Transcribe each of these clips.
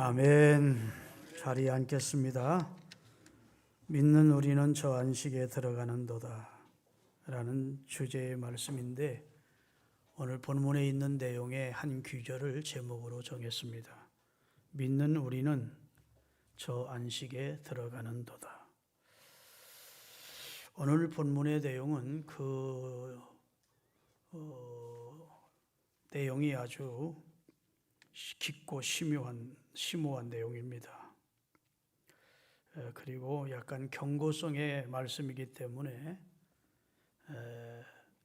아멘. 자리에 앉겠습니다. 믿는 우리는 저 안식에 들어가는도다 라는 주제의 말씀인데, 오늘 본문에 있는 내용의 한 구절을 제목으로 정했습니다. 믿는 우리는 저 안식에 들어가는도다. 오늘 본문의 내용은 내용이 아주 깊고 심오한 내용입니다. 그리고 약간 경고성의 말씀이기 때문에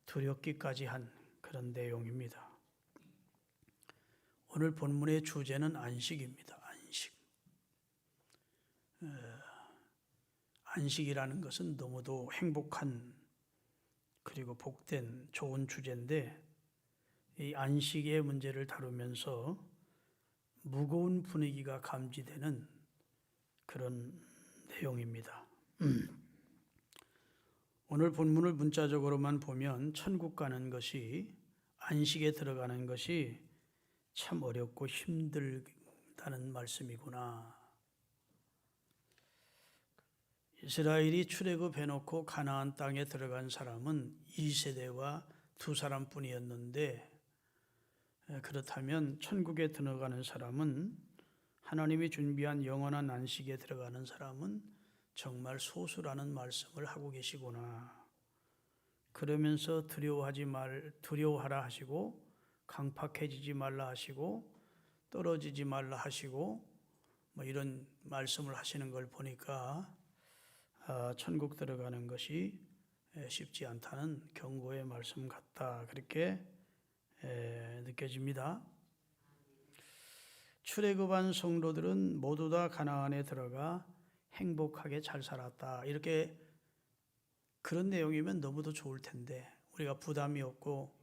두렵기까지 한 그런 내용입니다. 오늘 본문의 주제는 안식입니다. 안식. 안식이라는 것은 너무도 행복한 그리고 복된 좋은 주제인데, 이 안식의 문제를 다루면서 무거운 분위기가 감지되는 그런 내용입니다. 오늘 본문을 문자적으로만 보면 천국 가는 것이, 안식에 들어가는 것이 참 어렵고 힘들다는 말씀이구나. 이스라엘이 출애굽해놓고 가나안 땅에 들어간 사람은 2세대와 2사람뿐이었는데, 그렇다면 천국에 들어가는 사람은, 하나님이 준비한 영원한 안식에 들어가는 사람은 정말 소수라는 말씀을 하고 계시구나. 그러면서 두려워하라 하시고, 강팍해지지 말라 하시고, 떨어지지 말라 하시고, 이런 말씀을 하시는 걸 보니까 천국 들어가는 것이 쉽지 않다는 경고의 말씀 같다, 그렇게 느껴집니다. 출애굽한 성도들은 모두 다 가나안에 들어가 행복하게 잘 살았다, 이렇게 그런 내용이면 너무도 좋을 텐데, 우리가 부담이 없고,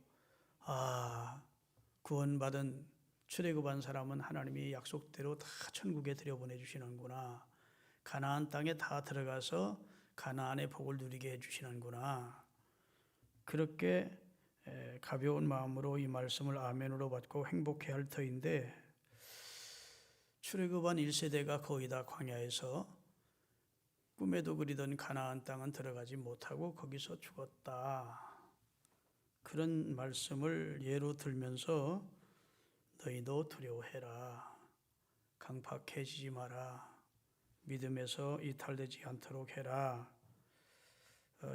구원받은 출애굽한 사람은 하나님이 약속대로 다 천국에 들여보내 주시는구나, 가나안 땅에 다 들어가서 가나안의 복을 누리게 해주시는구나, 그렇게 가벼운 마음으로 이 말씀을 아멘으로 받고 행복해할 터인데, 출애굽한 1세대가 거의 다 광야에서 꿈에도 그리던 가나안 땅은 들어가지 못하고 거기서 죽었다, 그런 말씀을 예로 들면서 너희도 두려워해라, 강팍해지지 마라, 믿음에서 이탈되지 않도록 해라,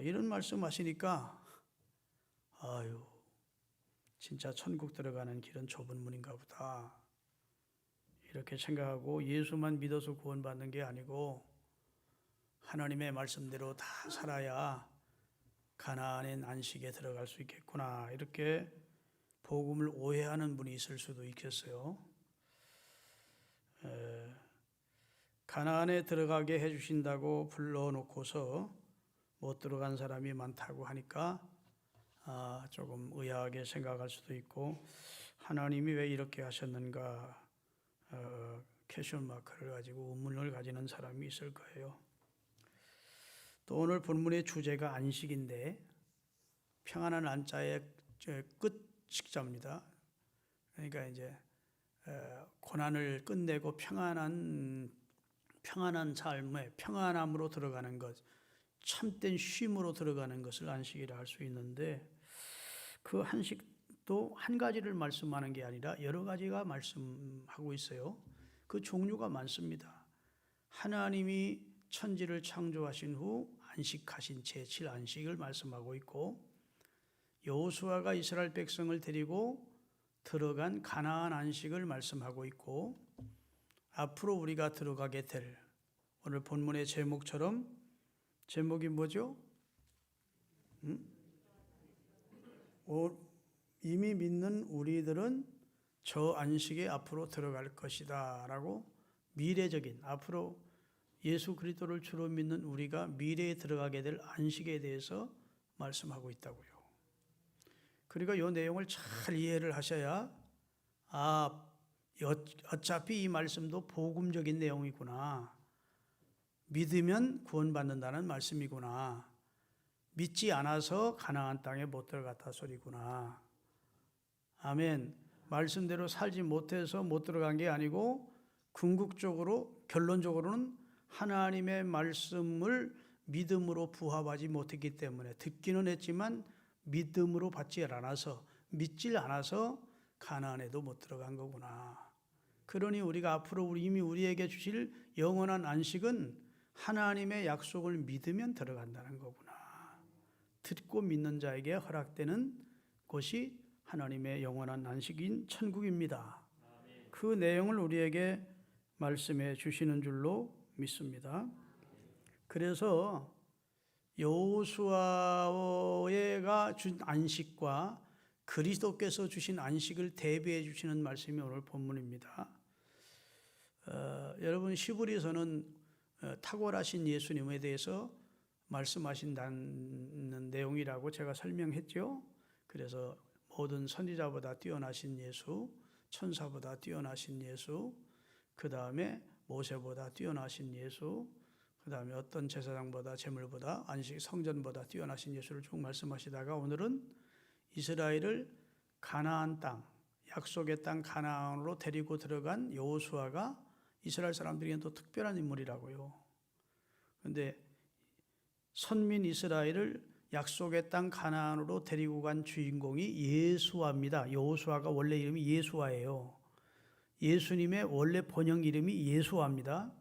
이런 말씀 하시니까 진짜 천국 들어가는 길은 좁은 문인가 보다, 이렇게 생각하고, 예수만 믿어서 구원받는 게 아니고 하나님의 말씀대로 다 살아야 가나안의 안식에 들어갈 수 있겠구나, 이렇게 복음을 오해하는 분이 있을 수도 있겠어요. 가나안에 들어가게 해주신다고 불러놓고서 못 들어간 사람이 많다고 하니까 조금 의아하게 생각할 수도 있고, 하나님이 왜 이렇게 하셨는가 퀘스천 마크를 가지고 의문을 가지는 사람이 있을 거예요. 또 오늘 본문의 주제가 안식인데, 평안한 안자의 끝 식자입니다. 그러니까 이제 고난을 끝내고 평안한 삶에 평안함으로 들어가는 것, 참된 쉼으로 들어가는 것을 안식이라 할 수 있는데, 그 안식도 한 가지를 말씀하는 게 아니라 여러 가지가 말씀하고 있어요. 그 종류가 많습니다. 하나님이 천지를 창조하신 후 안식하신 제7 안식을 말씀하고 있고, 여호수아가 이스라엘 백성을 데리고 들어간 가나안 안식을 말씀하고 있고, 앞으로 우리가 들어가게 될, 오늘 본문의 제목처럼, 제목이 뭐죠? 이미 믿는 우리들은 저 안식에 앞으로 들어갈 것이다 라고, 미래적인, 앞으로 예수 그리스도를 주로 믿는 우리가 미래에 들어가게 될 안식에 대해서 말씀하고 있다고요. 그리고 이 내용을 잘 이해를 하셔야, 어차피 이 말씀도 복음적인 내용이구나, 믿으면 구원받는다는 말씀이구나, 믿지 않아서 가나안 땅에 못 들어갔다 소리구나. 아멘. 말씀대로 살지 못해서 못 들어간 게 아니고 궁극적으로 결론적으로는 하나님의 말씀을 믿음으로 부합하지 못했기 때문에 듣기는 했지만 믿음으로 받지 않아서 믿질 않아서 가나안에도 못 들어간 거구나. 그러니 우리가 앞으로 이미 우리에게 주실 영원한 안식은 하나님의 약속을 믿으면 들어간다는 거구나. 듣고 믿는 자에게 허락되는 곳이 하나님의 영원한 안식인 천국입니다. 그 내용을 우리에게 말씀해 주시는 줄로 믿습니다. 그래서 여호수아가 준 안식과 그리스도께서 주신 안식을 대비해 주시는 말씀이 오늘 본문입니다. 여러분 시브리서는 탁월하신 예수님에 대해서 말씀하신다는 내용이라고 제가 설명했죠. 그래서 모든 선지자보다 뛰어나신 예수, 천사보다 뛰어나신 예수, 그 다음에 모세보다 뛰어나신 예수, 그 다음에 어떤 제사장보다 제물보다 안식 성전보다 뛰어나신 예수를 쭉 말씀하시다가 오늘은 이스라엘을 가나안 땅, 약속의 땅 가나안으로 데리고 들어간 여호수아가 이스라엘 사람들에게는 또 특별한 인물이라고요. 그런데 선민 이스라엘을 약속의 땅 가나안으로 데리고 간 주인공이 예수아입니다. 여호수아가 원래 이름이 예수아예요. 예수님의 원래 번역 이름이 예수아입니다.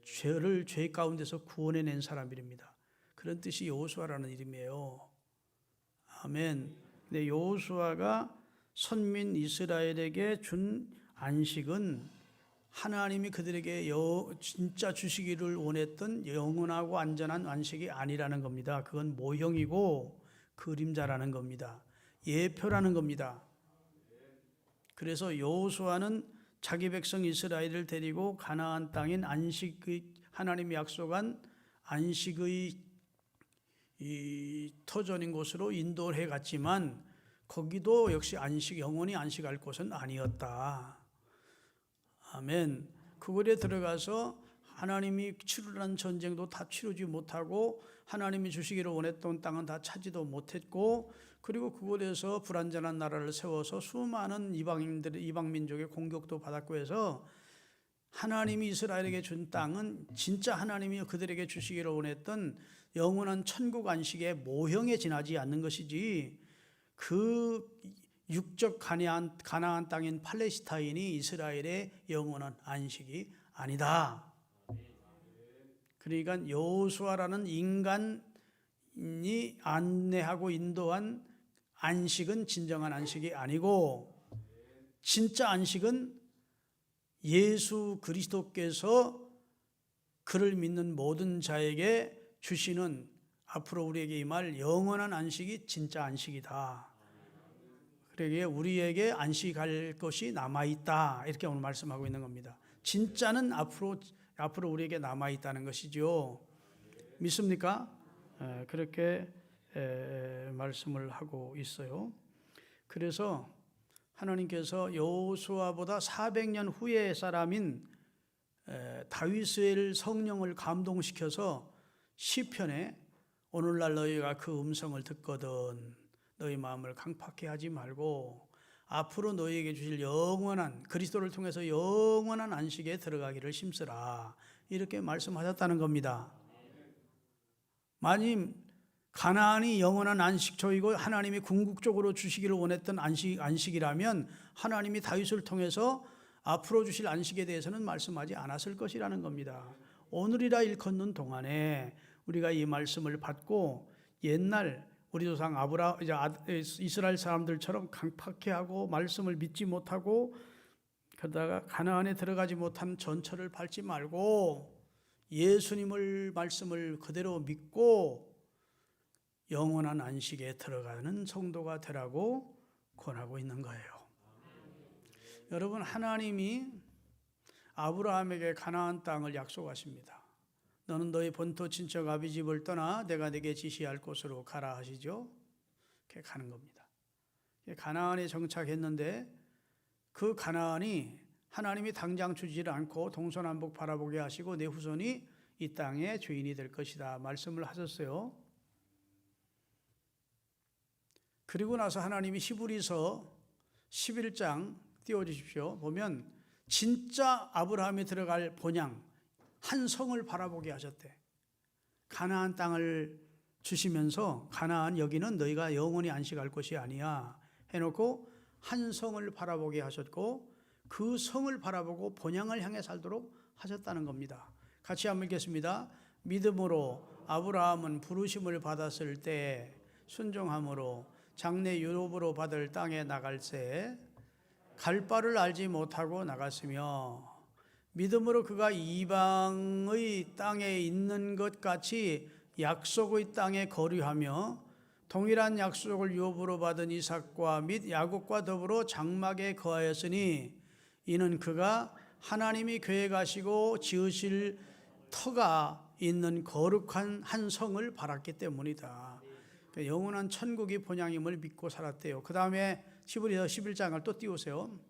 죄를 죄 가운데서 구원해낸 사람입니다. 그런 뜻이 여호수아라는 이름이에요. 아멘. 근데 여호수아가 선민 이스라엘에게 준 안식은 하나님이 그들에게 진짜 주시기를 원했던 영원하고 안전한 안식이 아니라는 겁니다. 그건 모형이고 그림자라는 겁니다. 예표라는 겁니다. 그래서 여호수아는 자기 백성 이스라엘을 데리고 가나안 땅인 안식의 하나님이 약속한 안식의 이 터전인 곳으로 인도해 갔지만 거기도 역시 영원히 안식할 곳은 아니었다. 아멘. 그곳에 들어가서 하나님이 치르라는 전쟁도 다 치르지 못하고 하나님이 주시기를 원했던 땅은 다 차지도 못했고 그리고 그곳에서 불완전한 나라를 세워서 수많은 이방 민족의 공격도 받았고 해서 하나님이 이스라엘에게 준 땅은 진짜 하나님이 그들에게 주시기를 원했던 영원한 천국 안식의 모형에 지나지 않는 것이지 그 육적 가나안 땅인 팔레스타인이 이스라엘의 영원한 안식이 아니다. 그러니까 여호수아라는 인간이 안내하고 인도한 안식은 진정한 안식이 아니고 진짜 안식은 예수 그리스도께서 그를 믿는 모든 자에게 주시는 앞으로 우리에게 임할 영원한 안식이 진짜 안식이다. 그러기에 우리에게 안식할 것이 남아있다. 이렇게 오늘 말씀하고 있는 겁니다. 진짜는 앞으로 우리에게 남아있다는 것이죠. 믿습니까? 그렇게 말씀을 하고 있어요. 그래서 하나님께서 여호수아보다 400년 후의 사람인 다윗의 성령을 감동시켜서 시편에 오늘날 너희가 그 음성을 듣거든 너희 마음을 강팍해 하지 말고 앞으로 너희에게 주실 영원한 그리스도를 통해서 영원한 안식에 들어가기를 힘쓰라 이렇게 말씀하셨다는 겁니다. 만일 가나안이 영원한 안식처이고 하나님이 궁극적으로 주시기를 원했던 안식이라면 하나님이 다윗을 통해서 앞으로 주실 안식에 대해서는 말씀하지 않았을 것이라는 겁니다. 오늘이라 일컫는 동안에 우리가 이 말씀을 받고 옛날 우리 조상 이스라엘 사람들처럼 강팍해하고 말씀을 믿지 못하고 그러다가 가나안에 들어가지 못한 전철을 밟지 말고 예수님을 말씀을 그대로 믿고 영원한 안식에 들어가는 성도가 되라고 권하고 있는 거예요. 여러분 하나님이 아브라함에게 가나안 땅을 약속하십니다. 너는 너희 본토 친척 아비 집을 떠나 내가 네게 지시할 곳으로 가라 하시죠. 그렇게 가는 겁니다. 가나안에 정착했는데 그 가나안이 하나님이 당장 주지를 않고 동서남북 바라보게 하시고 내 후손이 이 땅의 주인이 될 것이다 말씀을 하셨어요. 그리고 나서 하나님이 히브리서 11장 띄워주십시오. 보면 진짜 아브라함이 들어갈 본향 한 성을 바라보게 하셨대. 가나안 땅을 주시면서 가나안 여기는 너희가 영원히 안식할 곳이 아니야 해놓고 한 성을 바라보게 하셨고 그 성을 바라보고 본향을 향해 살도록 하셨다는 겁니다. 같이 한번 읽겠습니다. 믿음으로 아브라함은 부르심을 받았을 때 순종함으로 장래 유업으로 받을 땅에 나갈새 갈 바를 알지 못하고 나갔으며 믿음으로 그가 이방의 땅에 있는 것 같이 약속의 땅에 거류하며 동일한 약속을 유업으로 받은 이삭과 및 야곱과 더불어 장막에 거하였으니 이는 그가 하나님이 계획하시고 지으실 터가 있는 거룩한 한 성을 바랐기 때문이다. 영원한 천국이 본향임을 믿고 살았대요. 그 다음에 히브리서 11장을 또 띄우세요.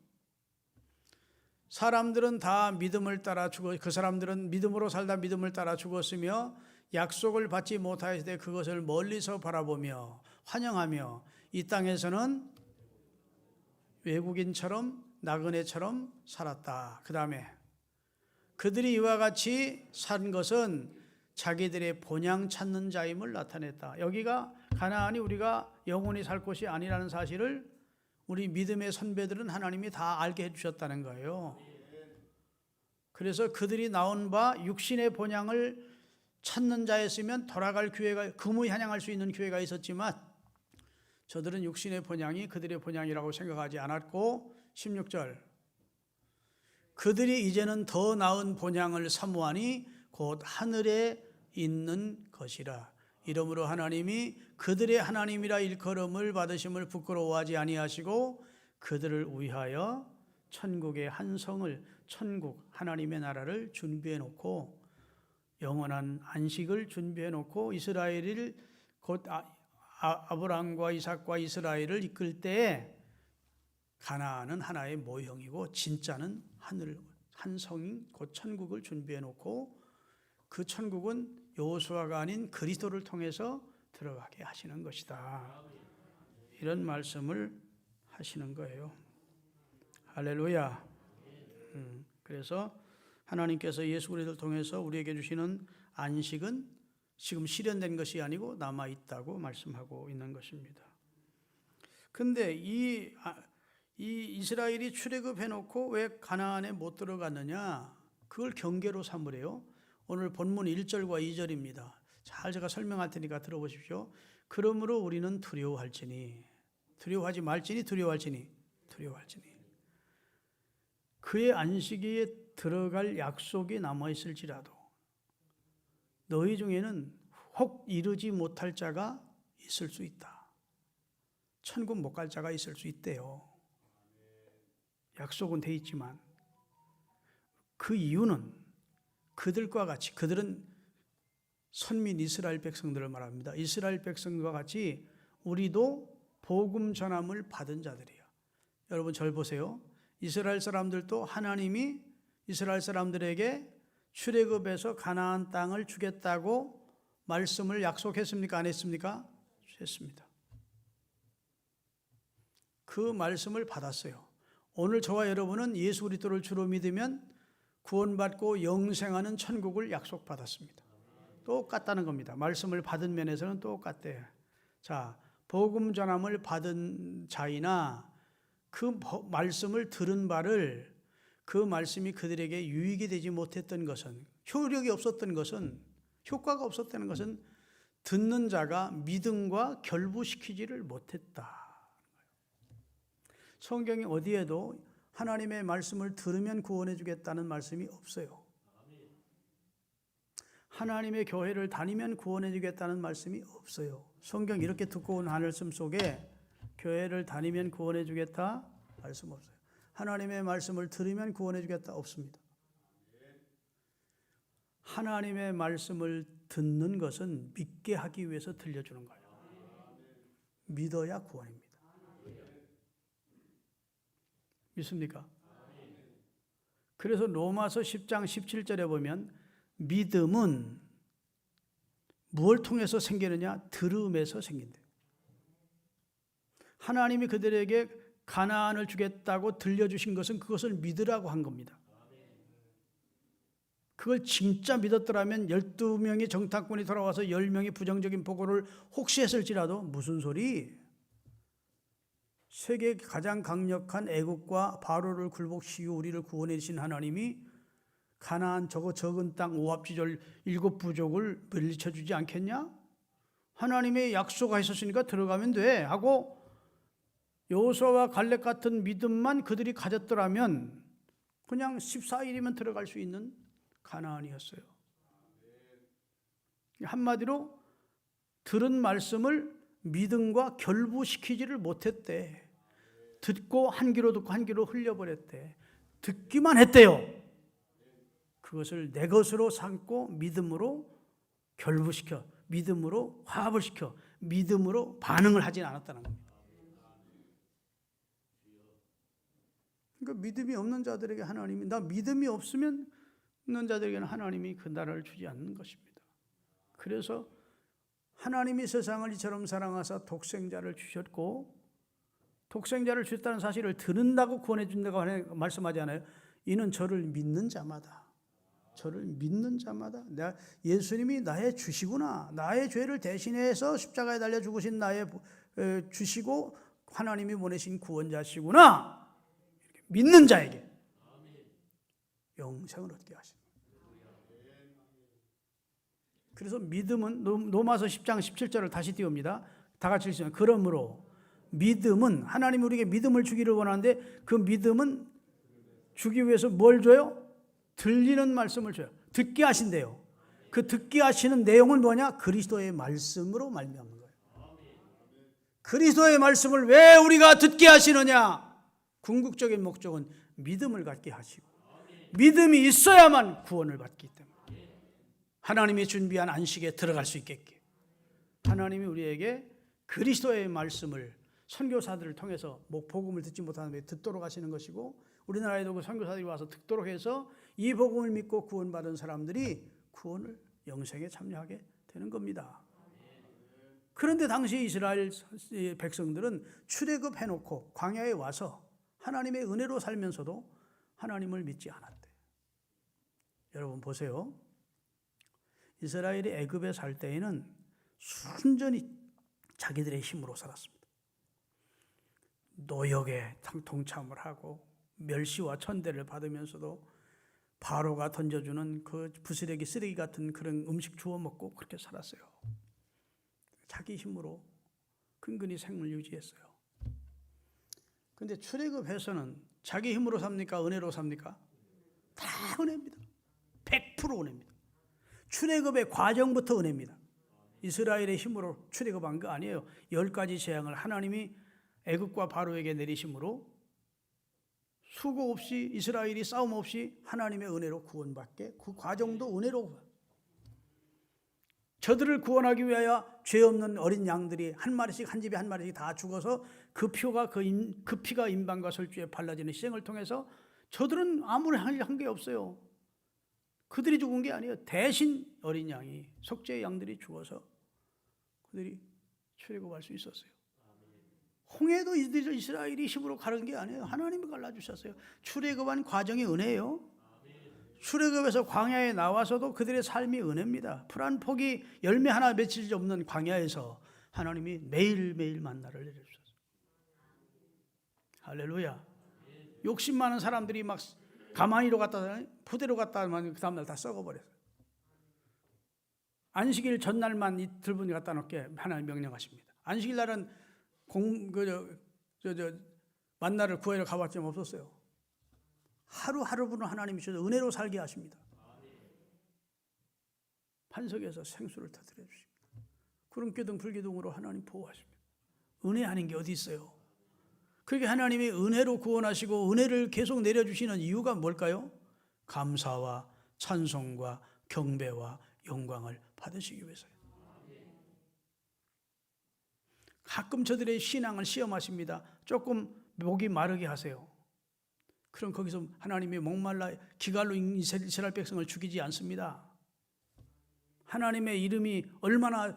사람들은 다 믿음을 따라 그 사람들은 믿음으로 살다 믿음을 따라 죽었으며 약속을 받지 못하였을 그것을 멀리서 바라보며 환영하며 이 땅에서는 외국인처럼 나그네처럼 살았다. 그 다음에 그들이 이와 같이 산 것은 자기들의 본향 찾는 자임을 나타냈다. 여기가 가나안이 우리가 영원히 살 곳이 아니라는 사실을 우리 믿음의 선배들은 하나님이 다 알게 해주셨다는 거예요. 그래서 그들이 나온 바 육신의 본향을 찾는 자였으면 돌아갈 기회가 금을 향할 수 있는 기회가 있었지만 저들은 육신의 본향이 그들의 본향이라고 생각하지 않았고 16절 그들이 이제는 더 나은 본향을 사모하니 곧 하늘에 있는 것이라. 이러므로 하나님이 그들의 하나님이라 일컬음을 받으심을 부끄러워하지 아니하시고 그들을 위하여 천국의 한 성을 천국 하나님의 나라를 준비해 놓고 영원한 안식을 준비해 놓고 이스라엘을 곧 아브라함과 이삭과 이스라엘을 이끌 때에 가나안은 하나의 모형이고 진짜는 하늘 한 성인 곧 천국을 준비해 놓고 그 천국은 여호수아가 아닌 그리스도를 통해서 들어가게 하시는 것이다. 이런 말씀을 하시는 거예요. 할렐루야. 그래서 하나님께서 예수 그리스도를 통해서 우리에게 주시는 안식은 지금 실현된 것이 아니고 남아 있다고 말씀하고 있는 것입니다. 근데 이 이스라엘이 출애굽해 놓고 왜 가나안에 못 들어갔느냐? 그걸 경계로 삼으래요. 오늘 본문 1절과 2절입니다. 잘 제가 설명할 테니까 들어보십시오. 그러므로 우리는 두려워할지니 두려워하지 말지니 두려워할지니 그의 안식일에 들어갈 약속이 남아있을지라도 너희 중에는 혹 이르지 못할 자가 있을 수 있다. 천국 못 갈 자가 있을 수 있대요. 약속은 돼 있지만 그 이유는 그들과 같이 그들은 선민 이스라엘 백성들을 말합니다. 이스라엘 백성과 같이 우리도 복음 전함을 받은 자들이에요. 여러분 절 보세요. 이스라엘 사람들도 하나님이 이스라엘 사람들에게 출애굽해서 가나안 땅을 주겠다고 말씀을 약속했습니까? 안 했습니까? 했습니다. 그 말씀을 받았어요. 오늘 저와 여러분은 예수 그리스도를 주로 믿으면 구원받고 영생하는 천국을 약속받았습니다. 똑같다는 겁니다. 말씀을 받은 면에서는 똑같대요. 자, 복음 전함을 받은 자이나 그 말씀을 들은 바를 그 말씀이 그들에게 유익이 되지 못했던 것은 효력이 없었던 것은 효과가 없었다는 것은 듣는 자가 믿음과 결부시키지를 못했다. 성경이 어디에도 하나님의 말씀을 들으면 구원해 주겠다는 말씀이 없어요. 하나님의 교회를 다니면 구원해 주겠다는 말씀이 없어요. 성경 이렇게 두꺼운 말씀 속에 교회를 다니면 구원해 주겠다 말씀 없어요. 하나님의 말씀을 들으면 구원해 주겠다 없습니다. 하나님의 말씀을 듣는 것은 믿게 하기 위해서 들려주는 거예요. 믿어야 구원입니다. 믿습니까? 그래서 로마서 10장 17절에 보면 믿음은 무엇을 통해서 생기느냐? 들음에서 생긴대요. 하나님이 그들에게 가나안을 주겠다고 들려주신 것은 그것을 믿으라고 한 겁니다. 그걸 진짜 믿었더라면 12명의 정탐꾼이 돌아와서 10명의 부정적인 보고를 혹시 했을지라도 무슨 소리? 세계 가장 강력한 애국과 바로를 굴복시키고 우리를 구원해 주신 하나님이 가나안 저거 적은 땅 오합지졸 7부족을 물리쳐 주지 않겠냐? 하나님의 약속하셨으니까 들어가면 돼 하고 여호수아와 갈렙 같은 믿음만 그들이 가졌더라면 그냥 14일이면 들어갈 수 있는 가나안이었어요. 한마디로 들은 말씀을 믿음과 결부시키지를 못했대. 듣고 한 귀로 듣고 한 귀로 흘려버렸대. 듣기만 했대요. 그것을 내 것으로 삼고 믿음으로 결부시켜, 믿음으로 화합을 시켜, 믿음으로 반응을 하진 않았다는 겁니다. 그러니까 믿음이 없는 자들에게 하나님이, 나 믿음이 없으면 있는 자들에게는 하나님이 그 나라를 주지 않는 것입니다. 그래서 하나님이 세상을 이처럼 사랑하사 독생자를 주셨고, 독생자를 주셨다는 사실을 듣는다고 구원해 준다고 말씀하지 않아요? 이는 저를 믿는 자마다, 저를 믿는 자마다, 예수님이 나의 주시구나, 나의 죄를 대신해서 십자가에 달려 죽으신 나의 주시고 하나님이 보내신 구원자시구나, 믿는 자에게 영생을 얻게 하십니다. 그래서 믿음은 로마서 10장 17절을 다시 띄웁니다. 다 같이 읽으시면, 그러므로 믿음은, 하나님이 우리에게 믿음을 주기를 원하는데 그 믿음은 주기 위해서 뭘 줘요? 들리는 말씀을 줘요. 듣게 하신대요. 그 듣게 하시는 내용은 뭐냐? 그리스도의 말씀으로 말미암는 거예요. 그리스도의 말씀을 왜 우리가 듣게 하시느냐? 궁극적인 목적은 믿음을 갖게 하시고, 믿음이 있어야만 구원을 받기 때문에 하나님이 준비한 안식에 들어갈 수 있겠게 하나님이 우리에게 그리스도의 말씀을 선교사들을 통해서 복음을 듣지 못하는데 듣도록 하시는 것이고, 우리나라에도 그 선교사들이 와서 듣도록 해서 이 복음을 믿고 구원받은 사람들이 구원을, 영생에 참여하게 되는 겁니다. 그런데 당시 이스라엘 백성들은 출애굽해놓고 광야에 와서 하나님의 은혜로 살면서도 하나님을 믿지 않았대. 여러분 보세요. 이스라엘이 애굽에 살 때에는 순전히 자기들의 힘으로 살았습니다. 노역에 동참을 하고 멸시와 천대를 받으면서도 바로가 던져주는 그 부스레기, 쓰레기 같은 그런 음식 주워 먹고 그렇게 살았어요. 자기 힘으로 근근히 생을 유지했어요. 그런데 출애굽해서는 자기 힘으로 삽니까? 은혜로 삽니까? 다 은혜입니다. 100% 은혜입니다. 출애굽의 과정부터 은혜입니다. 이스라엘의 힘으로 출애굽한 거 아니에요. 10가지 재앙을 하나님이 애굽과 바로에게 내리심으로 수고 없이, 이스라엘이 싸움 없이 하나님의 은혜로 구원받게, 그 과정도 은혜로. 저들을 구원하기 위하여 죄 없는 어린 양들이 한 마리씩, 한 집에 한 마리씩 다 죽어서 그 피가 임방과 설주에 발라지는 희생을 통해서 저들은 아무런 한 게 없어요. 그들이 죽은 게 아니에요. 대신 어린 양이, 속죄의 양들이 죽어서 그들이 출애굽할 수 있었어요. 홍해도 이스라엘이 힘으로 가른 게 아니에요. 하나님이 갈라주셨어요. 출애굽한 과정이 은혜예요. 출애굽에서 광야에 나와서도 그들의 삶이 은혜입니다. 풀 한 폭이 열매 하나 맺힐 수 없는 광야에서 하나님이 매일매일 만나를 내려주셨어요. 할렐루야. 욕심 많은 사람들이 막 가마니로 갖다, 푸대로 갖다 하면 그 다음날 다 썩어버렸어요. 안식일 전날만 이틀 분 갖다 놓게 하나님 명령하십니다. 안식일 날은 만나를 구하러 가봤지만 없었어요. 하루하루분은 하나님이 주셔서 은혜로 살게 하십니다. 반석에서 생수를 터뜨려 주십니다. 구름기둥 불기둥으로 하나님 보호하십니다. 은혜 아닌 게 어디 있어요? 그렇게 하나님이 은혜로 구원하시고 은혜를 계속 내려주시는 이유가 뭘까요? 감사와 찬송과 경배와 영광을 받으시기 위해서요. 가끔 저들의 신앙을 시험하십니다. 조금 목이 마르게 하세요. 그럼 거기서 하나님이 목말라 기갈로 이스라엘 백성을 죽이지 않습니다. 하나님의 이름이 얼마나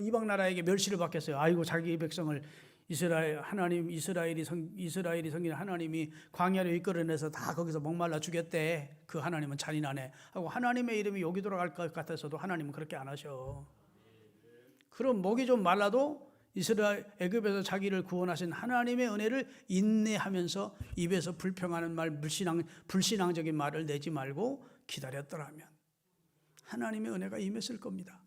이방 나라에게 멸시를 받겠어요. 아이고, 자기 백성을 이스라엘이 섬기는 하나님이 광야로 이끌어내서 다 거기서 목말라 죽였대. 그 하나님은 잔인하네 하고 하나님의 이름이 여기 돌아갈 것 같아서도 하나님은 그렇게 안 하셔. 그럼 목이 좀 말라도 애굽에서 자기를 구원하신 하나님의 은혜를 인내하면서 입에서 불평하는 말, 불신앙적인 말을 내지 말고 기다렸더라면 하나님의 은혜가 임했을 겁니다.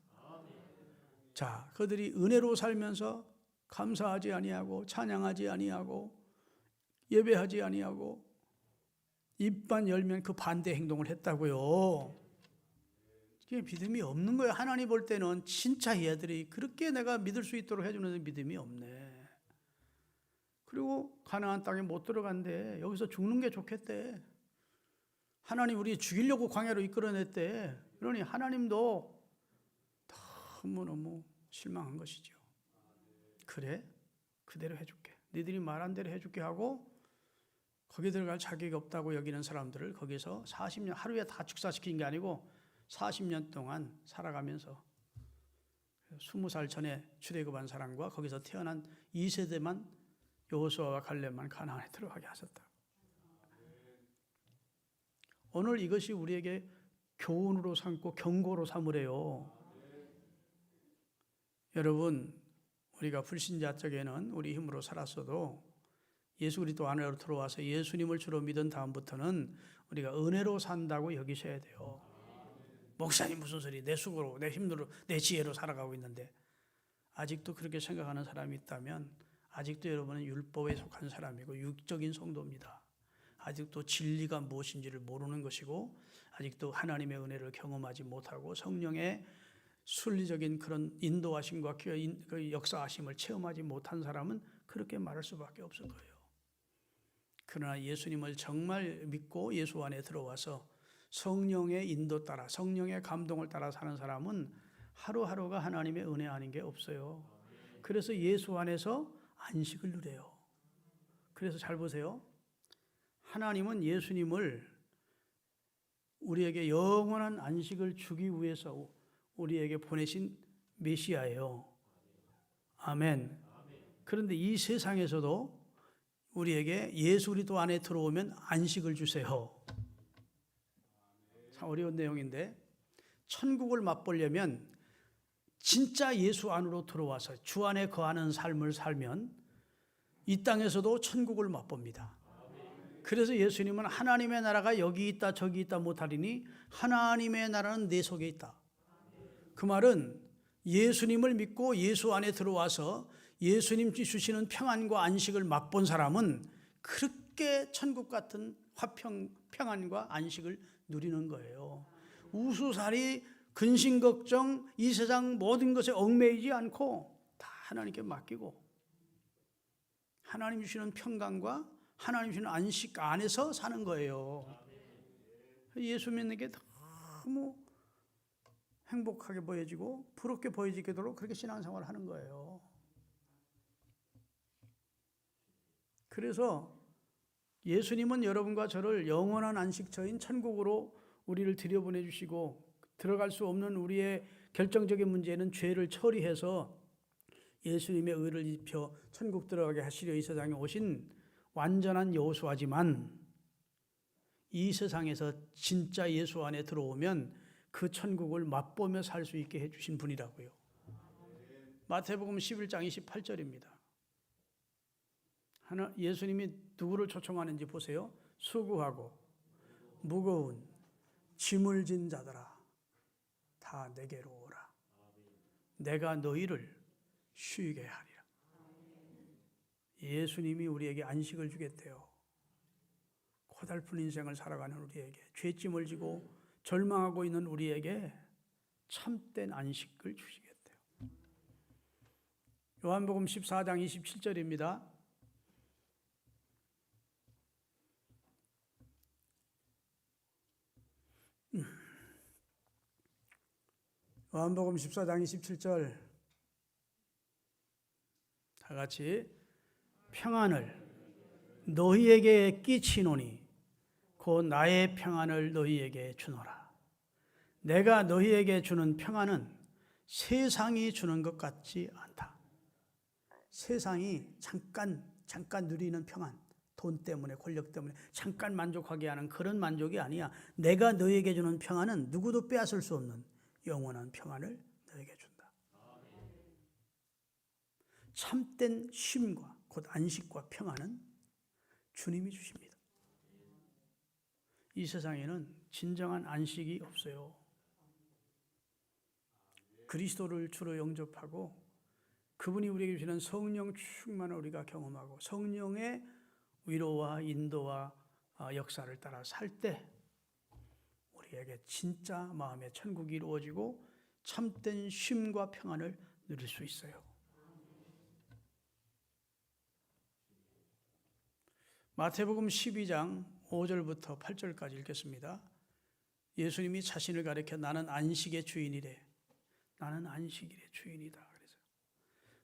자, 그들이 은혜로 살면서 감사하지 아니하고 찬양하지 아니하고 예배하지 아니하고 입만 열면 그 반대 행동을 했다고요. 이게 믿음이 없는 거예요. 하나님 볼 때는 진짜 얘들이 그렇게 내가 믿을 수 있도록 해주는 믿음이 없네. 그리고 가나안 땅에 못 들어간대. 여기서 죽는 게 좋겠대. 하나님 우리 죽이려고 광야로 이끌어냈대. 그러니 하나님도 너무너무 실망한 것이죠. 그래? 그대로 해줄게. 니들이 말한 대로 해줄게 하고 거기 들어갈 자격이 없다고 여기는 사람들을 거기서 40년 하루에 다 축사시킨 게 아니고 40년 동안 살아가면서 20살 전에 출애굽한 사람과 거기서 태어난 2세대만 여호수아와 갈렙만 가나안에 들어가게 하셨다. 오늘 이것이 우리에게 교훈으로 삼고 경고로 삼으래요. 여러분, 우리가 불신자 쪽에는 우리 힘으로 살았어도 예수 그리스도 안으로 들어와서 예수님을 주로 믿은 다음부터는 우리가 은혜로 산다고 여기셔야 돼요. 목사님 무슨 소리, 내 수고로, 내 힘으로, 내 지혜로 살아가고 있는데 아직도 그렇게 생각하는 사람이 있다면 아직도 여러분은 율법에 속한 사람이고 육적인 성도입니다. 아직도 진리가 무엇인지를 모르는 것이고 아직도 하나님의 은혜를 경험하지 못하고 성령의 순리적인 그런 인도하심과 역사하심을 체험하지 못한 사람은 그렇게 말할 수밖에 없을 거예요. 그러나 예수님을 정말 믿고 예수 안에 들어와서 성령의 인도 따라 성령의 감동을 따라 사는 사람은 하루하루가 하나님의 은혜 아닌 게 없어요. 그래서 예수 안에서 안식을 누려요. 그래서 잘 보세요. 하나님은 예수님을 우리에게 영원한 안식을 주기 위해서 우리에게 보내신 메시아예요. 아멘. 그런데 이 세상에서도 우리에게 예수 그리스도 안에 들어오면 안식을 주세요. 참 어려운 내용인데 천국을 맛보려면 진짜 예수 안으로 들어와서 주 안에 거하는 삶을 살면 이 땅에서도 천국을 맛봅니다. 그래서 예수님은 하나님의 나라가 여기 있다 저기 있다 못하리니 하나님의 나라는 내 속에 있다. 그 말은 예수님을 믿고 예수 안에 들어와서 예수님 주시는 평안과 안식을 맛본 사람은 그렇게 천국 같은 평안과 안식을 누리는 거예요. 우수살이 근심 걱정 이 세상 모든 것에 얽매이지 않고 다 하나님께 맡기고 하나님 주시는 평강과 하나님 주시는 안식 안에서 사는 거예요. 예수 믿는 게 너무 행복하게 보여지고 부럽게 보여지도록 그렇게 신앙생활을 하는 거예요. 그래서 예수님은 여러분과 저를 영원한 안식처인 천국으로 우리를 들여보내주시고 들어갈 수 없는 우리의 결정적인 문제는 죄를 처리해서 예수님의 의를 입혀 천국 들어가게 하시려 이 세상에 오신 완전한 여호수아지만 이 세상에서 진짜 예수 안에 들어오면 그 천국을 맛보며 살 수 있게 해주신 분이라고요. 마태복음 11장 28절입니다. 예수님이 누구를 초청하는지 보세요. 수고하고 무거운 짐을 진 자들아 다 내게로 오라. 내가 너희를 쉬게 하리라. 예수님이 우리에게 안식을 주겠대요. 고달픈 인생을 살아가는 우리에게 죄짐을 지고 절망하고 있는 우리에게 참된 안식을 주시겠대요. 요한복음 14장 27절입니다. 요한복음 14장 27절 다 같이 평안을 너희에게 끼치노니 곧 나의 평안을 너희에게 주노라. 내가 너희에게 주는 평안은 세상이 주는 것 같지 않다. 세상이 잠깐 누리는 평안, 돈 때문에, 권력 때문에 잠깐 만족하게 하는 그런 만족이 아니야. 내가 너에게 주는 평안은 누구도 빼앗을 수 없는 영원한 평안을 너에게 준다. 참된 쉼과 곧 안식과 평안은 주님이 주십니다. 이 세상에는 진정한 안식이 없어요. 그리스도를 주로 영접하고 그분이 우리에게 주시는 성령 충만을 우리가 경험하고 성령의 위로와 인도와 역사를 따라 살 때 우리에게 진짜 마음의 천국이 이루어지고 참된 쉼과 평안을 누릴 수 있어요. 마태복음 12장 5절부터 8절까지 읽겠습니다. 예수님이 자신을 가리켜 나는 안식의 주인이래. 나는 안식일의 주인이다. 그래서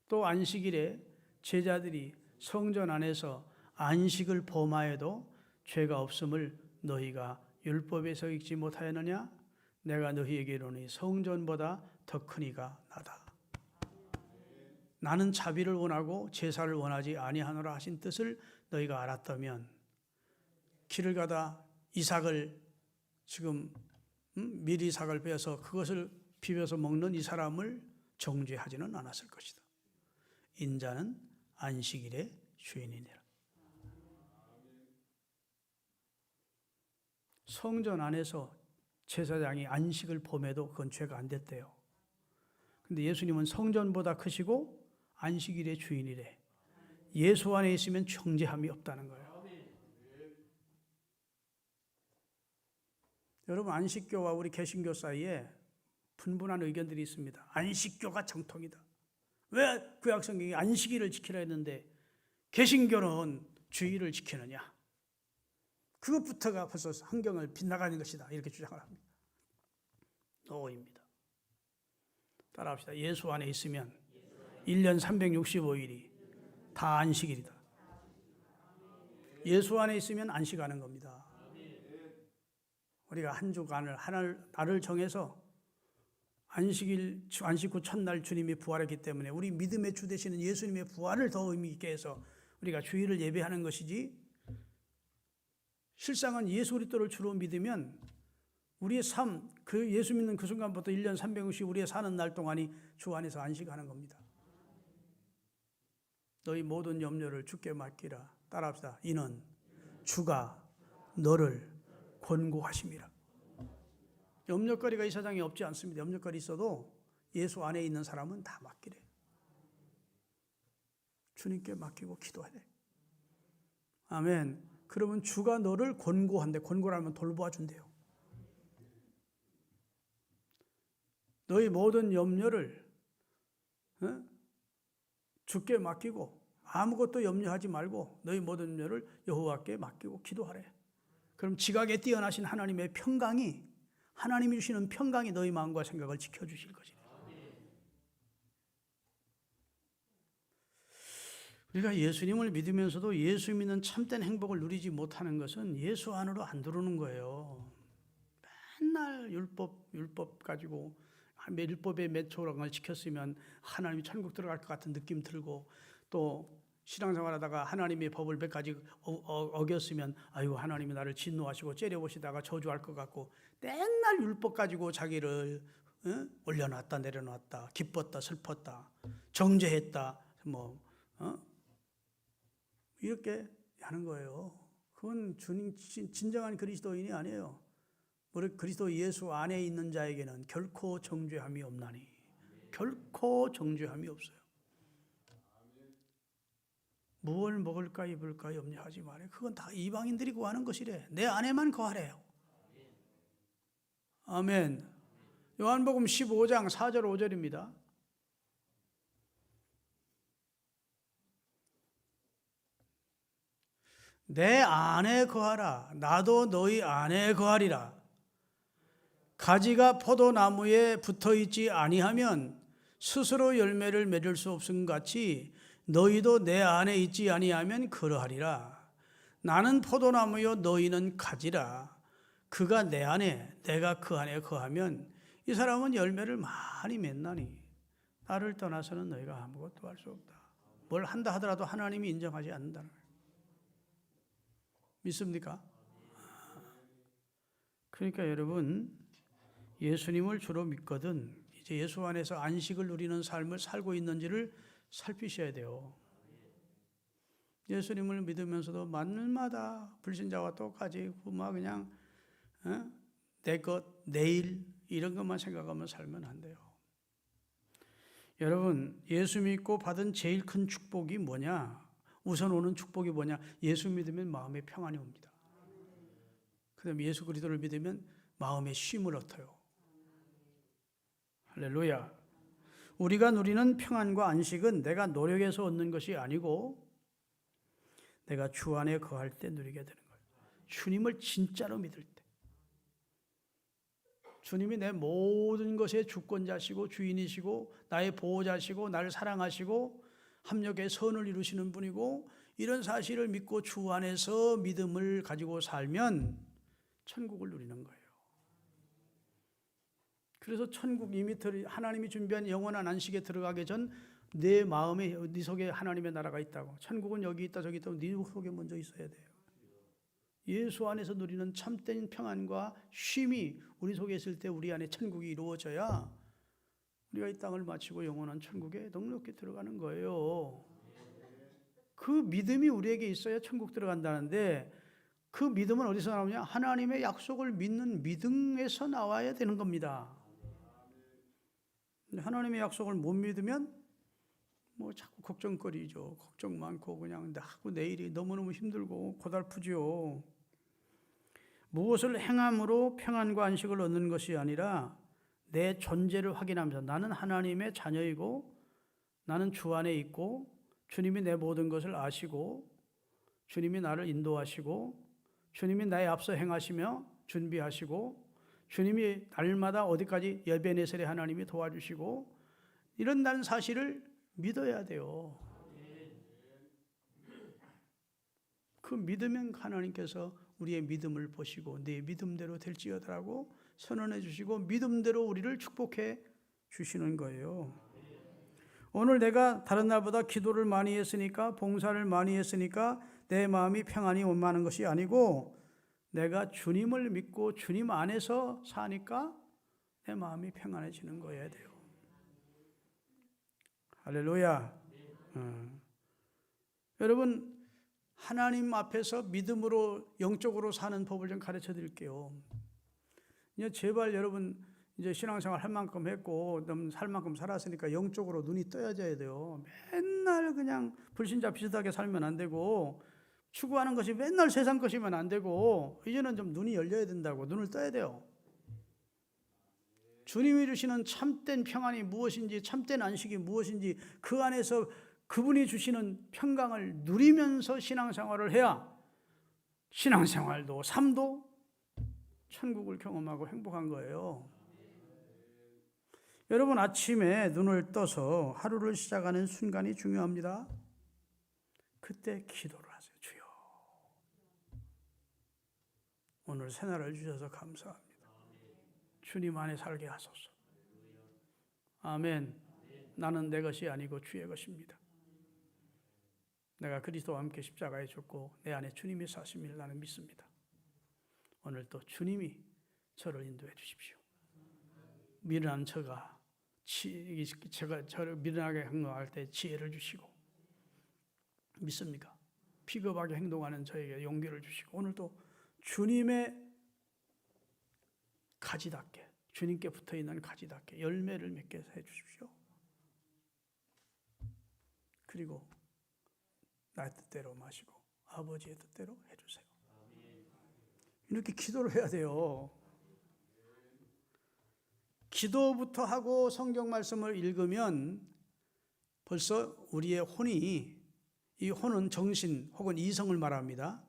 또 안식일에 제자들이 성전 안에서 안식을 범하여도 죄가 없음을 너희가 율법에서 읽지 못하였느냐? 내가 너희에게 이르노니 성전보다 더 큰 이가 나다. 나는 자비를 원하고 제사를 원하지 아니하노라 하신 뜻을 너희가 알았다면 길을 가다 이삭을 지금 미리 이삭을 빼서 그것을 비벼서 먹는 이 사람을 정죄하지는 않았을 것이다. 인자는 안식일의 주인이니라. 성전 안에서 제사장이 안식을 범해도 그건 죄가 안 됐대요. 근데 예수님은 성전보다 크시고 안식일의 주인이래. 예수 안에 있으면 정죄함이 없다는 거예요. 여러분, 안식교와 우리 개신교 사이에 분분한 의견들이 있습니다. 안식교가 정통이다. 왜 구약성경이 안식일을 지키라 했는데 개신교는 주일을 지키느냐? 그것부터가 벌써 환경을 빗나가는 것이다. 이렇게 주장을 합니다. 오입니다. 따라합시다. 예수 안에 있으면 1년 365일이 다 안식일이다. 예수 안에 있으면 안식하는 겁니다. 우리가 한 주간을 날을 정해서 안식 후 첫날 주님이 부활했기 때문에 우리 믿음의 주 되시는 예수님의 부활을 더 의미 있게 해서 우리가 주일을 예배하는 것이지, 실상은 예수 그리스도를 주로 믿으면 우리의 삶, 그 예수 믿는 그 순간부터 1년 360 우리의 사는 날 동안이 주 안에서 안식하는 겁니다. 너희 모든 염려를 주께 맡기라. 따라합시다. 이는 주가 너를 권고하심이라. 염려거리가 이 세상에 없지 않습니다. 염려거리 있어도 예수 안에 있는 사람은 다 맡기래. 주님께 맡기고 기도해야 돼. 아멘. 그러면 주가 너를 권고한대. 권고라면 돌보아 준대요. 너희 모든 염려를 주께 맡기고 아무것도 염려하지 말고 너희 모든 염려를 여호와께 맡기고 기도하래. 그럼 지각에 뛰어나신 하나님의 평강이, 하나님이 주시는 평강이 너희 마음과 생각을 지켜주실 것이다. 우리가 예수님을 믿으면서도 예수 믿는 참된 행복을 누리지 못하는 것은 예수 안으로 안 들어오는 거예요. 맨날 율법 가지고 율법의 몇 조항을 지켰으면 하나님이 천국 들어갈 것 같은 느낌 들고, 또 신앙생활하다가 하나님의 법을 몇 가지 어겼으면 아유 하나님이 나를 진노하시고 째려보시다가 저주할 것 같고, 맨날 율법 가지고 자기를 올려놨다 내려놨다, 기뻤다 슬펐다, 정죄했다 이렇게 하는 거예요. 그건 주님 진정한 그리스도인이 아니에요. 우리 그리스도 예수 안에 있는 자에게는 결코 정죄함이 없나니. 결코 정죄함이 없어요. 무엇을 먹을까 입을까 염려하지 말아요. 그건 다 이방인들이 구하는 것이래. 내 안에만 거하래요. 아멘. 요한복음 15장 4절 5절입니다. 내 안에 거하라. 나도 너희 안에 거하리라. 가지가 포도나무에 붙어있지 아니하면 스스로 열매를 맺을 수 없음 같이 너희도 내 안에 있지 아니하면 그러하리라. 나는 포도나무요 너희는 가지라. 그가 내 안에 내가 그 안에 거하면 이 사람은 열매를 많이 맺나니 나를 떠나서는 너희가 아무것도 할 수 없다. 뭘 한다 하더라도 하나님이 인정하지 않는다는 거예요. 믿습니까? 그러니까 여러분, 예수님을 주로 믿거든 이제 예수 안에서 안식을 누리는 삶을 살고 있는지를 살피셔야 돼요. 예수님을 믿으면서도 만날마다 불신자와 똑같이 막 그냥 내 것, 내일 이런 것만 생각하면 살면 안 돼요. 여러분, 예수 믿고 받은 제일 큰 축복이 뭐냐? 우선 오는 축복이 뭐냐? 예수 믿으면 마음에 평안이 옵니다. 그 다음에 예수 그리스도를 믿으면 마음에 쉼을 얻어요. 할렐루야. 우리가 누리는 평안과 안식은 내가 노력해서 얻는 것이 아니고 내가 주 안에 거할 때 누리게 되는 거예요. 주님을 진짜로 믿을 때. 주님이 내 모든 것의 주권자시고 주인이시고 나의 보호자시고 나를 사랑하시고 합력의 선을 이루시는 분이고 이런 사실을 믿고 주 안에서 믿음을 가지고 살면 천국을 누리는 거예요. 그래서 천국 이미 하나님이 준비한 영원한 안식에 들어가기 전 내 마음에 네 속에 하나님의 나라가 있다고. 천국은 여기 있다 저기 있다. 네 속에 먼저 있어야 돼요. 예수 안에서 누리는 참된 평안과 쉼이 우리 속에 있을 때 우리 안에 천국이 이루어져야 우리가 이 땅을 마치고 영원한 천국에 넉넉히 들어가는 거예요. 그 믿음이 우리에게 있어야 천국 들어간다는데 그 믿음은 어디서 나오냐? 하나님의 약속을 믿는 믿음에서 나와야 되는 겁니다. 하나님의 약속을 못 믿으면 뭐 자꾸 걱정거리죠. 걱정 많고 그냥 하고 내일이 너무너무 힘들고 고달프죠. 무엇을 행함으로 평안과 안식을 얻는 것이 아니라 내 존재를 확인하면서 나는 하나님의 자녀이고 나는 주 안에 있고 주님이 내 모든 것을 아시고 주님이 나를 인도하시고 주님이 나의 앞서 행하시며 준비하시고 주님이 날마다 어디까지 예배네셀에 하나님이 도와주시고 이런다는 사실을 믿어야 돼요. 그 믿으면 하나님께서 우리의 믿음을 보시고 네 믿음대로 될지어다라고 선언해 주시고 믿음대로 우리를 축복해 주시는 거예요. 오늘 내가 다른 날보다 기도를 많이 했으니까 봉사를 많이 했으니까 내 마음이 평안이 원하는 것이 아니고 내가 주님을 믿고 주님 안에서 사니까 내 마음이 평안해지는 거여야 돼요. 할렐루야. 여러분 하나님 앞에서 믿음으로 영적으로 사는 법을 좀 가르쳐 드릴게요. 이제 제발 여러분 이제 신앙생활 할 만큼 했고 살 만큼 살았으니까 영적으로 눈이 떠야져야 돼요. 맨날 그냥 불신자 비슷하게 살면 안 되고 추구하는 것이 맨날 세상 것이면 안 되고 이제는 좀 눈이 열려야 된다고. 눈을 떠야 돼요. 주님이 주시는 참된 평안이 무엇인지 참된 안식이 무엇인지 그 안에서 그분이 주시는 평강을 누리면서 신앙생활을 해야 신앙생활도 삶도 천국을 경험하고 행복한 거예요. 여러분 아침에 눈을 떠서 하루를 시작하는 순간이 중요합니다. 그때 기도를 하세요. 주여 오늘 새날을 주셔서 감사합니다. 주님 안에 살게 하소서. 아멘. 나는 내 것이 아니고 주의 것입니다. 내가 그리스도와 함께 십자가에 죽고 내 안에 주님이 사심을 나는 믿습니다. 오늘 또 주님이 저를 인도해 주십시오. 미련한 제가 저를 미련하게 행동할 때 지혜를 주시고 믿습니까? 비겁하게 행동하는 저에게 용기를 주시고 오늘도 주님의 가지답게 주님께 붙어있는 가지답게 열매를 맺게 해주십시오. 그리고 나의 뜻대로 마시고 아버지의 뜻대로 해주세요. 이렇게 기도를 해야 돼요. 기도부터 하고 성경 말씀을 읽으면 벌써 우리의 혼이, 이 혼은 정신 혹은 이성을 말합니다.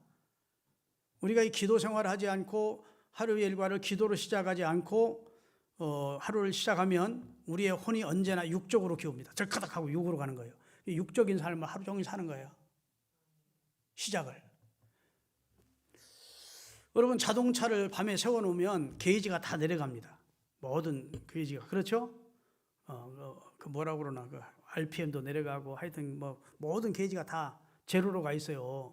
우리가 이 기도 생활을 하지 않고 하루의 일과를 기도로 시작하지 않고 하루를 시작하면 우리의 혼이 언제나 육적으로 기웁니다. 절카닥 하고 육으로 가는 거예요. 육적인 삶을 하루 종일 사는 거예요. 시작을. 여러분 자동차를 밤에 세워놓으면 게이지가 다 내려갑니다. 모든 게이지가. 그렇죠? 그 뭐라고 그러나 그 RPM도 내려가고 하여튼 뭐 모든 게이지가 다 제로로 가 있어요.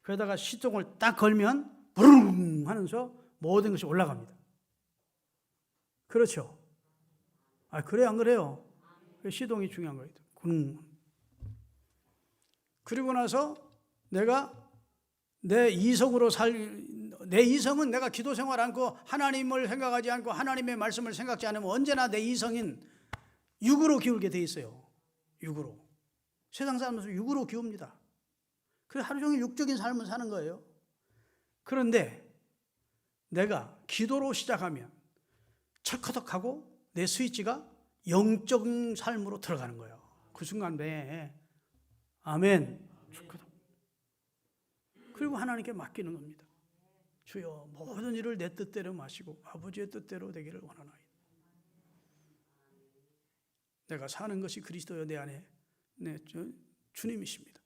그러다가 시동을 딱 걸면 부릉 하면서 모든 것이 올라갑니다. 그렇죠? 그래요, 안 그래요? 시동이 중요한 거예요. 그리고 나서 내가 내 이성은 내가 기도 생활 않고 하나님을 생각하지 않고 하나님의 말씀을 생각지 않으면 언제나 내 이성인 육으로 기울게 돼 있어요. 육으로. 세상 사람들은 육으로 기웁니다. 그래서 하루 종일 육적인 삶을 사는 거예요. 그런데 내가 기도로 시작하면 철커덕하고 내 스위치가 영적인 삶으로 들어가는 거예요. 그 순간 내 아멘. 철커덕. 그리고 하나님께 맡기는 겁니다. 주여 모든 일을 내 뜻대로 마시고 아버지의 뜻대로 되기를 원하나이다. 내가 사는 것이 그리스도여 내 안에 주님이십니다.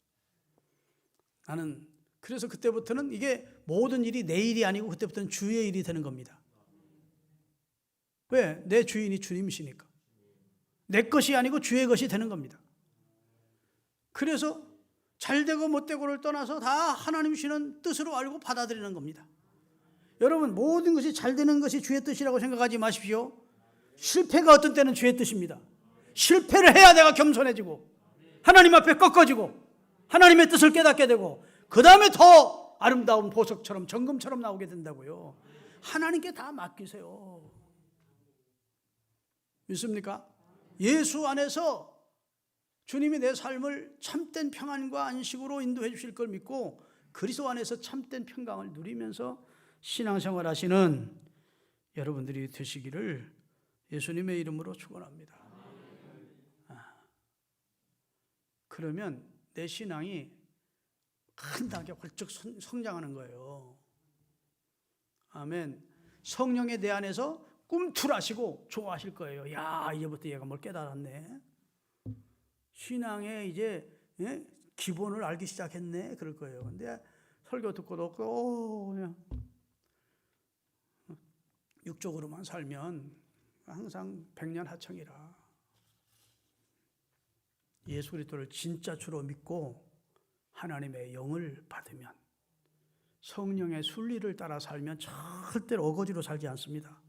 나는 그래서 그때부터는 이게 모든 일이 내 일이 아니고 그때부터는 주의 일이 되는 겁니다. 왜? 내 주인이 주님이시니까. 내 것이 아니고 주의 것이 되는 겁니다. 그래서 잘되고 못되고를 떠나서 다 하나님 주시는 뜻으로 알고 받아들이는 겁니다. 여러분 모든 것이 잘되는 것이 주의 뜻이라고 생각하지 마십시오. 실패가 어떤 때는 주의 뜻입니다. 실패를 해야 내가 겸손해지고 하나님 앞에 꺾어지고 하나님의 뜻을 깨닫게 되고 그 다음에 더 아름다운 보석처럼 정금처럼 나오게 된다고요. 하나님께 다 맡기세요. 믿습니까? 예수 안에서 주님이 내 삶을 참된 평안과 안식으로 인도해 주실 걸 믿고 그리스도 안에서 참된 평강을 누리면서 신앙생활 하시는 여러분들이 되시기를 예수님의 이름으로 축원합니다. 그러면 내 신앙이 큰 단계 활짝 성장하는 거예요. 아멘. 성령의 내 안에서 꿈틀하시고 좋아하실 거예요. 야, 이제부터 얘가 뭘 깨달았네. 신앙의 이제 기본을 알기 시작했네. 그럴 거예요. 근데 설교 듣고도 그냥 육적으로만 살면 항상 백년 하청이라. 예수 그리스도를 진짜 주로 믿고 하나님의 영을 받으면 성령의 순리를 따라 살면 절대로 어거지로 살지 않습니다.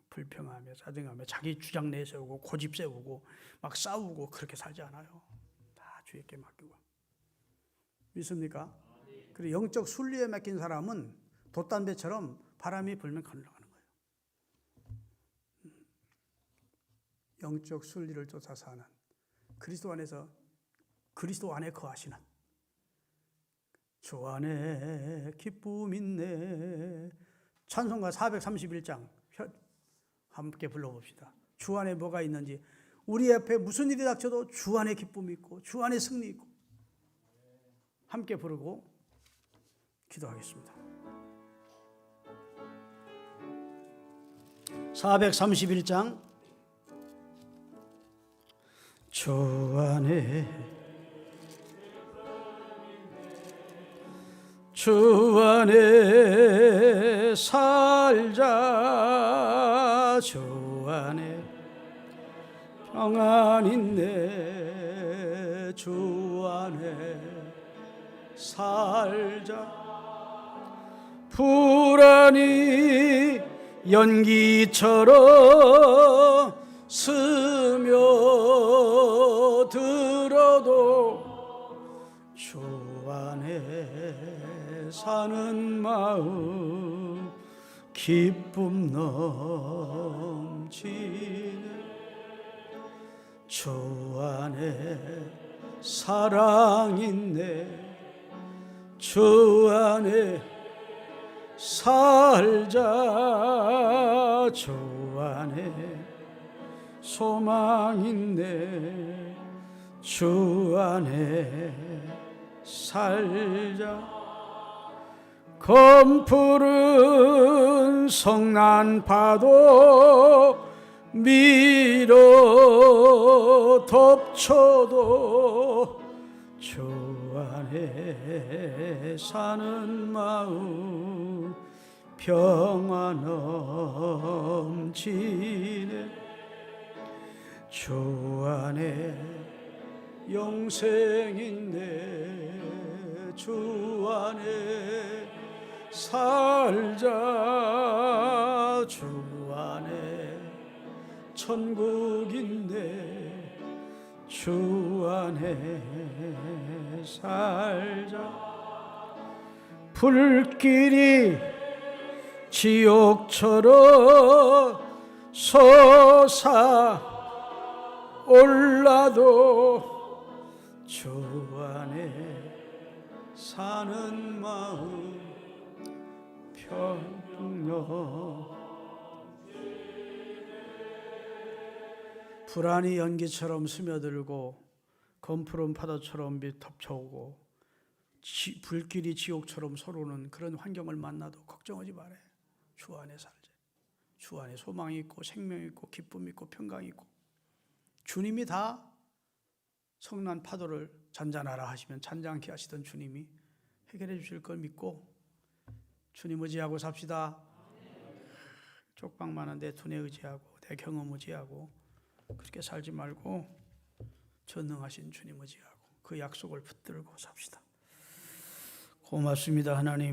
불평하며 짜증하며 자기 주장 내세우고 고집 세우고 막 싸우고 그렇게 살지 않아요. 다 주님께 맡기고. 믿습니까? 그리고 영적 순리에 맡긴 사람은 돛담배처럼 바람이 불면 건너가는 거예요. 영적 순리를 쫓아 사는 그리스도 안에서 그리스도 안에 거하시는 주 안에 기쁨 있네. 찬송가 431장 함께 불러봅시다. 주 안에 뭐가 있는지, 우리 앞에 무슨 일이 닥쳐도 주 안에 기쁨이 있고 주 안에 승리 있고, 함께 부르고 기도하겠습니다. 431장 주 안에 살자. 주 안에 평안 있네. 주 안에 살자. 불안이 연기처럼 스며들어도 주 안에 사는 마음 기쁨 넘치네. 주 안에 사랑 있네. 주 안에 살자. 주 안에 소망 있네. 주 안에 살자. 검푸른 성난 파도 밀어 덮쳐도 주 안에 사는 마음 평안 넘치네. 주 안에 영생인데 주 안에 살자. 주 안에 천국인데 주 안에 살자. 불길이 지옥처럼 솟아올라도 주 안에 사는 마음 평녕. 불안이 연기처럼 스며들고 검푸른 파도처럼 덮쳐오고 불길이 지옥처럼 솟아오르는 그런 환경을 만나도 걱정하지 말아요. 주 안에 살자. 주 안에 소망이 있고 생명이 있고 기쁨이 있고 평강이 있고, 주님이 다 성난 파도를 잔잔하라 하시면 잔잔케 하시던 주님이 해결해 주실 걸 믿고 주님 의지하고 삽시다. 쪽방 많은 내 돈에 의지하고 내 경험 의지하고 그렇게 살지 말고 전능하신 주님 의지하고 그 약속을 붙들고 삽시다. 고맙습니다 하나님.